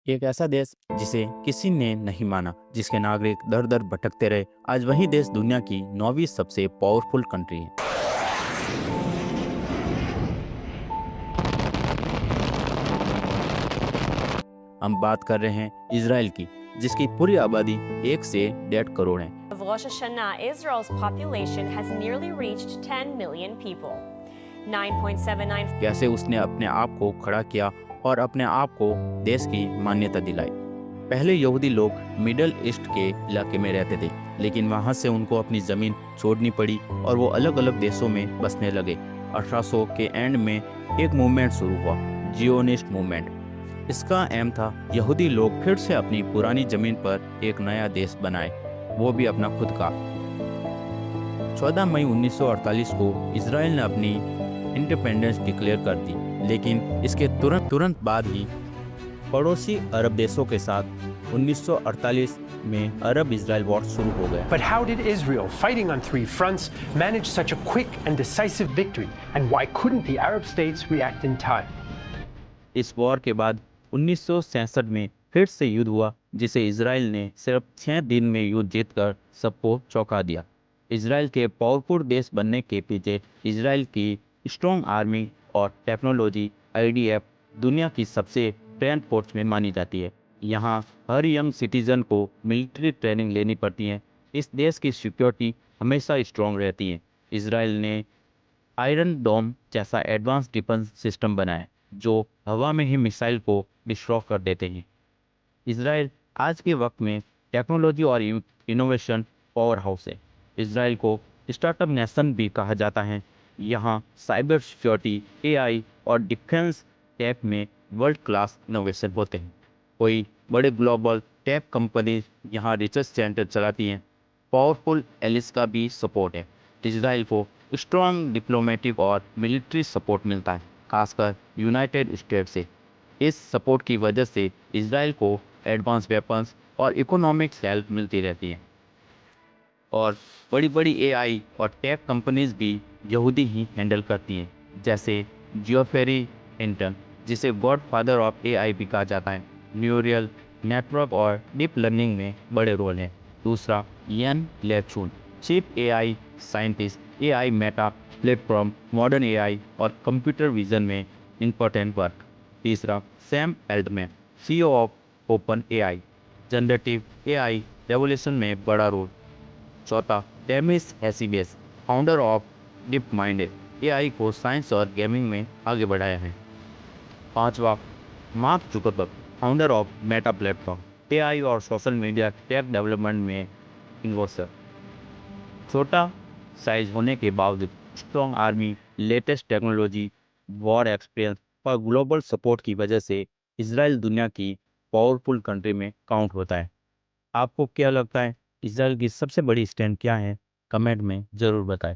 एक ऐसा देश जिसे किसी ने नहीं माना, जिसके नागरिक दर दर भटकते रहे, आज वही देश दुनिया की 9वीं सबसे पावरफुल कंट्री है। हम बात कर रहे हैं इसराइल की, जिसकी पूरी आबादी 1 से 1.5 करोड़ है। Of Rosh Hashanah, Israel's population has nearly reached 10 million people. 9.79 कैसे उसने अपने आप को खड़ा किया और अपने आप को देश की मान्यता दिलाई। पहले यहूदी लोग मिडल ईस्ट के इलाके में रहते थे, लेकिन वहां से उनको अपनी ज़मीन छोड़नी पड़ी और वो अलग अलग देशों में बसने लगे। 1800 के एंड में एक मूवमेंट शुरू हुआ, जियोनिस्ट मूवमेंट। इसका एम था यहूदी लोग फिर से अपनी पुरानी ज़मीन पर एक नया देश बनाए, वो भी अपना खुद का। 14 मई 1948 को इसराइल ने अपनी इंडिपेंडेंस डिक्लेयर कर दी, लेकिन इसके तुरंत बाद ही पड़ोसी अरब देशों के साथ 1948 में अरब इजराइल वॉर शुरू हो गया। But how did Israel, fighting on three fronts, manage such a quick and decisive victory? And why couldn't the Arab states react in time? इस वॉर के बाद 1967 में फिर से युद्ध हुआ, जिसे इसराइल ने सिर्फ 6 दिन में युद्ध जीतकर सबको चौंका दिया। इसराइल के पावरफुल देश बनने के पीछे इसराइल की स्ट्रॉन्ग आर्मी और टेक्नोलॉजी आईडीएफ दुनिया की सबसे ट्रेंड फोर्स में मानी जाती है। यहाँ हर यंग सिटीजन को मिलिट्री ट्रेनिंग लेनी पड़ती है। इस देश की सिक्योरिटी हमेशा स्ट्रॉन्ग रहती है। इसराइल ने आयरन डोम जैसा एडवांस डिफेंस सिस्टम बनाया, जो हवा में ही मिसाइल को डिस्ट्रॉय कर देते हैं। इसराइल आज के वक्त में टेक्नोलॉजी और इनोवेशन पावर हाउस है। इसराइल को स्टार्टअप नेशन भी कहा जाता है। यहाँ साइबर सिक्योरिटी, एआई और डिफेंस टेक में वर्ल्ड क्लास इनोवेशन होते हैं। कोई बड़े ग्लोबल टेक कंपनीज यहाँ रिसर्च सेंटर चलाती हैं। पावरफुल एलिस का भी सपोर्ट है। इसराइल को स्ट्रॉन्ग डिप्लोमेटिक और मिलिट्री सपोर्ट मिलता है, खासकर यूनाइटेड स्टेट्स से। इस सपोर्ट की वजह से इसराइल को एडवांस वेपन्स और इकोनॉमिक हेल्प मिलती रहती है। और बड़ी बड़ी एआई और टेक कंपनीज भी यहूदी ही हैंडल करती हैं, जैसे जियोफेरी हिंटन, जिसे गॉड फादर ऑफ एआई भी कहा जाता है। न्यूरल नेटवर्क और डीप लर्निंग में बड़े रोल हैं। दूसरा, Yann LeCun, chief AI scientist, AI Meta platform, modern AI और कंप्यूटर विजन में इम्पोर्टेंट वर्क। तीसरा, Sam Altman, CEO of OpenAI, generative AI revolution में बड़ा रोल। चौथा, Demis Hassabis, founder of DeepMind, AI को साइंस और gaming में आगे बढ़ाया है। पांचवा, mark Zuckerberg, founder of Meta platform, AI और सोशल मीडिया टेक डेवलपमेंट में इन्वेस्टर। छोटा साइज होने के बावजूद strong army, latest technology, war experience और ग्लोबल सपोर्ट की वजह से इसराइल दुनिया की पावरफुल कंट्री में काउंट होता है। आपको क्या लगता है, इसराइल की सबसे बड़ी स्ट्रेंथ क्या है? कमेंट में ज़रूर बताएं।